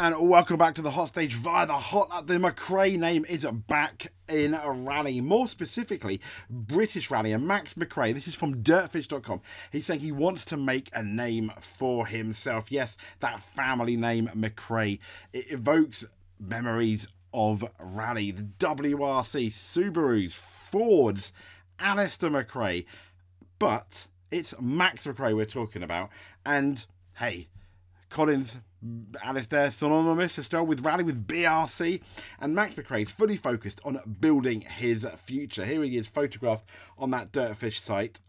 And welcome back to the hot stage via the hot. The McRae name is back in a rally, more specifically British rally. And Max McRae, this is from dirtfish.com. He's saying he wants to make a name for himself. Yes, that family name McRae. It evokes memories of rally, the WRC, Subarus, Fords, Alistair McRae. But it's Max McRae we're talking about. And hey, Colin's Alistair synonymous as well with rally with BRC, and Max McRae is fully focused on building his future. Here he is photographed on that Dirtfish site.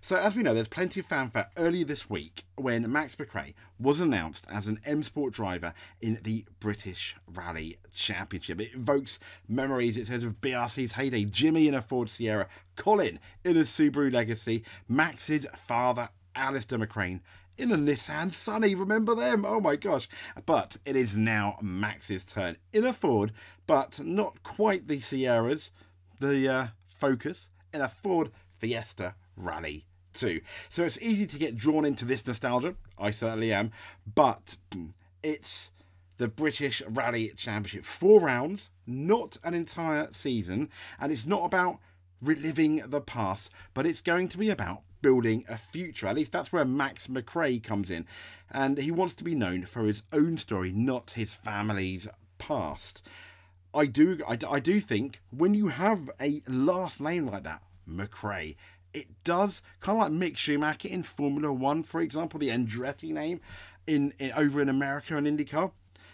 So as we know, there's plenty of fanfare earlier this week when Max McRae was announced as an M Sport driver in the British Rally Championship. It evokes memories, it says, of BRC's heyday, Jimmy in a Ford Sierra, Colin in a Subaru Legacy, Max's father Alistair McRae in a Nissan Sunny, remember them? Oh my gosh. But it is now Max's turn in a Ford, but not quite the Sierras, the Focus, in a Ford Fiesta Rally 2. So it's easy to get drawn into this nostalgia, I certainly am, but it's the British Rally Championship. 4 rounds, not an entire season, and it's not about reliving the past, but it's going to be about building a future. At least that's where Max McRae comes in, and he wants to be known for his own story, not his family's past. I do think when you have a last name like that, McRae, it does kind of like Mick Schumacher in Formula One, for example, the Andretti name in over in America and IndyCar.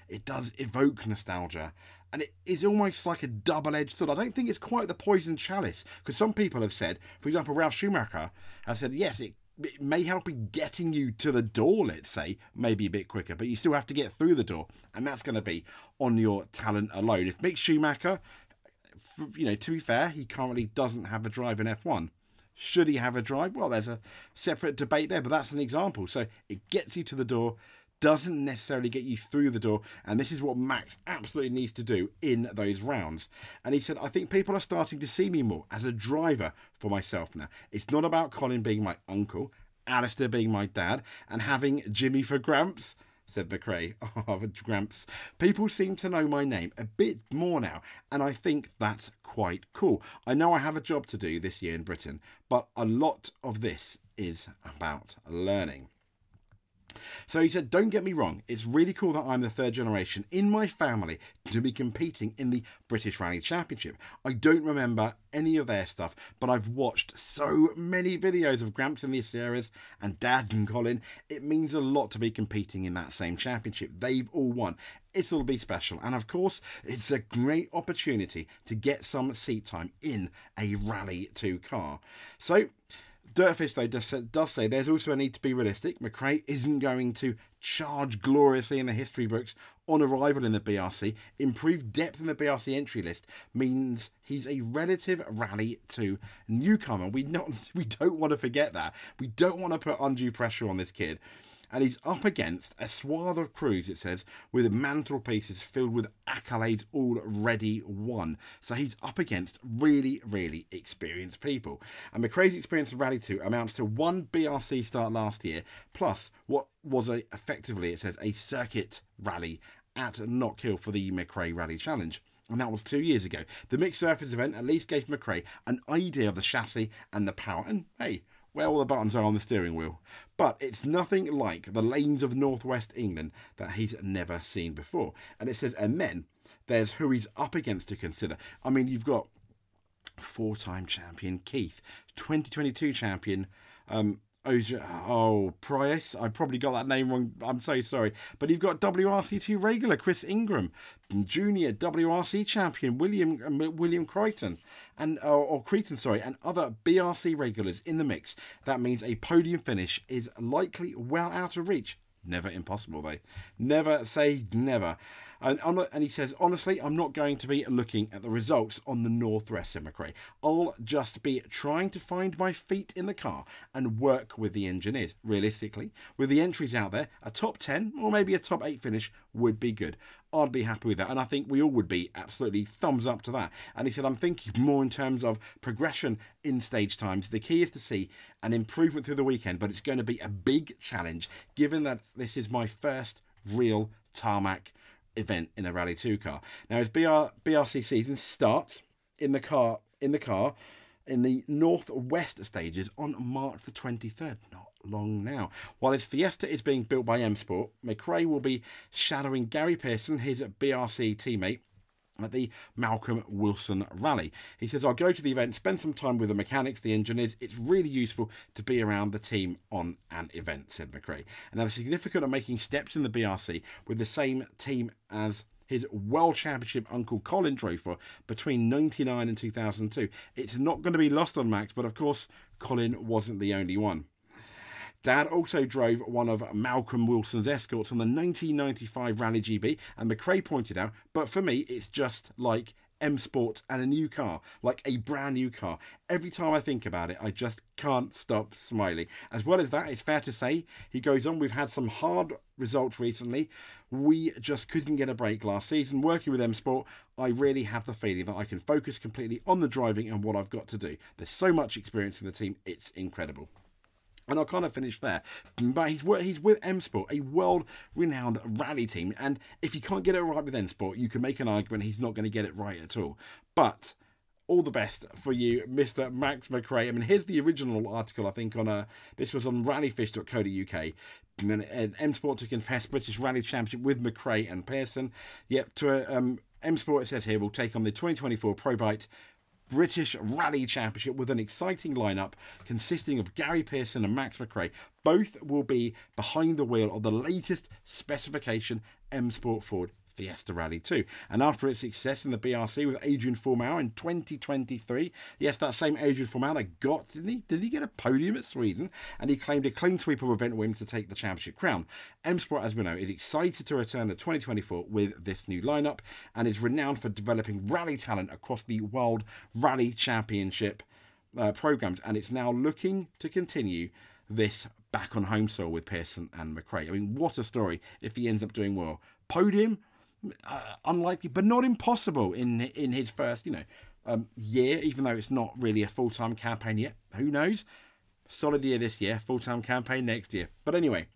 It does evoke nostalgia. And it is almost like a double-edged sword. I don't think it's quite the poison chalice, because some people have said, for example, Ralf Schumacher has said, yes, it may help in getting you to the door, let's say, maybe a bit quicker, but you still have to get through the door, and that's going to be on your talent alone. If Mick Schumacher, to be fair, he currently doesn't have a drive in F1. Should he have a drive? Well, there's a separate debate there, but that's an example. So it gets you to the door, doesn't necessarily get you through the door, and this is what Max absolutely needs to do in those rounds. And he said, I think people are starting to see me more as a driver for myself now. It's not about Colin being my uncle, Alistair being my dad, and having Jimmy for Gramps, said McRae. Oh, Gramps. People seem to know my name a bit more now, and I think that's quite cool. I know I have a job to do this year in Britain, but a lot of this is about learning. So he said, don't get me wrong, it's really cool that I'm the 3rd generation in my family to be competing in the British Rally Championship. I don't remember any of their stuff, but I've watched so many videos of Gramps in the Sierras and Dad and Colin. It means a lot to be competing in that same championship. They've all won. It'll be special. And of course, it's a great opportunity to get some seat time in a Rally 2 car. So Dirtfish, though, does say there's also a need to be realistic. McRae isn't going to charge gloriously in the history books on arrival in the BRC. Improved depth in the BRC entry list means he's a relative Rally 2 newcomer. We don't want to forget that. We don't want to put undue pressure on this kid. And he's up against a swath of crews, it says, with mantelpieces filled with accolades already won. So he's up against really, really experienced people. And McRae's experience of Rally 2 amounts to 1 BRC start last year, plus what was effectively, it says, a circuit rally at Knockhill for the McRae Rally Challenge. And that was 2 years ago. The mixed surface event at least gave McRae an idea of the chassis and the power. And hey, where all the buttons are on the steering wheel. But it's nothing like the lanes of northwest England that he's never seen before. And it says, and then there's who he's up against to consider. I mean, you've got 4-time champion Keith, 2022 champion Price. I probably got that name wrong. I'm so sorry. But you've got WRC2 regular Chris Ingram, junior WRC champion William Crichton, and Cretan, and other BRC regulars in the mix. That means a podium finish is likely well out of reach. Never impossible, though. Never say never. And he says, honestly, I'm not going to be looking at the results on the Northwest, said McRae. I'll just be trying to find my feet in the car and work with the engineers. Realistically, with the entries out there, a top 10 or maybe a top 8 finish would be good. I'd be happy with that. And I think we all would be absolutely thumbs up to that. And he said, I'm thinking more in terms of progression in stage times. The key is to see an improvement through the weekend, but it's going to be a big challenge given that this is my first real tarmac event in a Rally 2 car. Now his BRC season starts in the car in the northwest stages on March the 23rd. Not long now. While his Fiesta is being built by M Sport, McRae will be shadowing Gary Pearson, his BRC teammate, at the Malcolm Wilson Rally. He says, I'll go to the event, spend some time with the mechanics, the engineers. It's really useful to be around the team on an event, said McRae. And now the significance of making steps in the BRC with the same team as his World Championship uncle Colin drove for between 99 and 2002. It's not going to be lost on Max, but of course, Colin wasn't the only one. Dad also drove one of Malcolm Wilson's escorts on the 1995 Rally GB, and McRae pointed out, but for me, it's just like M Sport and a new car, like a brand new car. Every time I think about it, I just can't stop smiling. As well as that, it's fair to say, he goes on, we've had some hard results recently. We just couldn't get a break last season. Working with M Sport, I really have the feeling that I can focus completely on the driving and what I've got to do. There's so much experience in the team, it's incredible. And I'll kind of finish there. But he's with M Sport, a world-renowned rally team. And if you can't get it right with M Sport, you can make an argument he's not going to get it right at all. But all the best for you, Mr. Max McRae. I mean, here's the original article, I think, on this was on rallyfish.co.uk. And M Sport to contest British Rally Championship with McRae and Pearson. Yep, to M Sport, it says here, will take on the 2024 ProBite British Rally Championship with an exciting lineup consisting of Gary Pearson and Max McRae. Both will be behind the wheel of the latest specification M Sport Ford Fiesta Rally 2. And after its success in the BRC with Adrian Formau in 2023, yes, that same Adrian Formau that got, did he get a podium at Sweden? And he claimed a clean sweep of event win to take the championship crown. M Sport, as we know, is excited to return to 2024 with this new lineup and is renowned for developing rally talent across the World Rally Championship programs. And it's now looking to continue this back on home soil with Pearson and McRae. I mean, what a story if he ends up doing well. Podium? Unlikely, but not impossible in his first, year, even though it's not really a full-time campaign yet. Who knows? Solid year this year, full-time campaign next year. But anyway,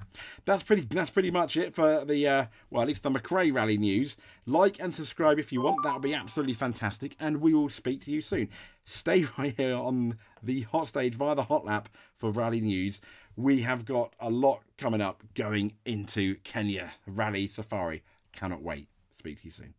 that's pretty much it for the well, at least the McRae Rally news. Like and subscribe if you want. That would be absolutely fantastic, and we will speak to you soon. Stay right here on the hot stage via the Hot Lap for Rally news. We have got a lot coming up going into Kenya Rally Safari. Cannot wait. Speak to you soon.